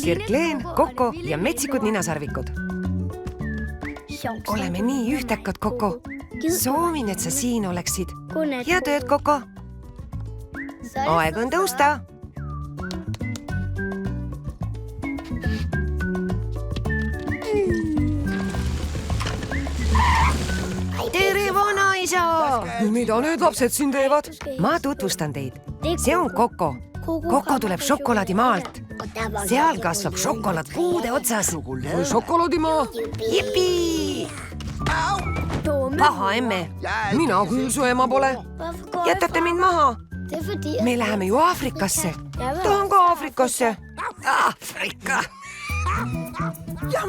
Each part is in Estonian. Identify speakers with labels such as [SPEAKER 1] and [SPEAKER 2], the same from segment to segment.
[SPEAKER 1] Sirkleen, Koko ja metsikud ninasarvikud. Oleme nii ühtekad, Koko. Soovin, et sa siin oleksid. Head ööd, Koko. Aeg on tõusta. Tere, vanaisa! Mida need lapsed siin teevad? Ma tutvustan teid. See on Koko. Koko tuleb šokolaadimaalt. Seal kasvab šokolaad puude otsas. Kui šokolaadimaa? Jipi! Paha emme. Mina küll su ema pole. Jätate mind maha. Me läheme ju Aafrikasse. Tahan ka Aafrikasse. Aafrika!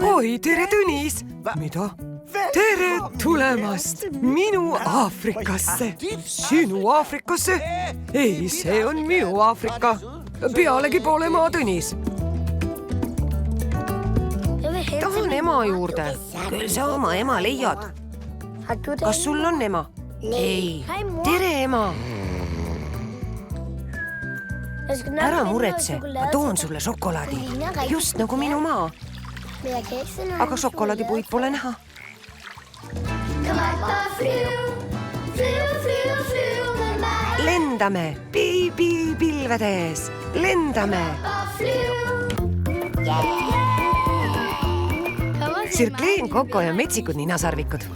[SPEAKER 1] Oi, tere, Tõnis! Mida? Tere tulemast minu Aafrikasse. Sinu Aafrikasse? Ei, see on minu Aafrika. Pealegi pole ma Tõnis. Tahan ema juurde. Küll sa oma ema leiad. Kas sul on ema? Ei. Tere, ema. Ära muretse, ma toon sulle šokolaadi. Just nagu minu maa. Aga šokolaadipuid pole näha. Lendame pilvedes. Lendame. Sirkleen, Koko ja metsikud ninasarvikud.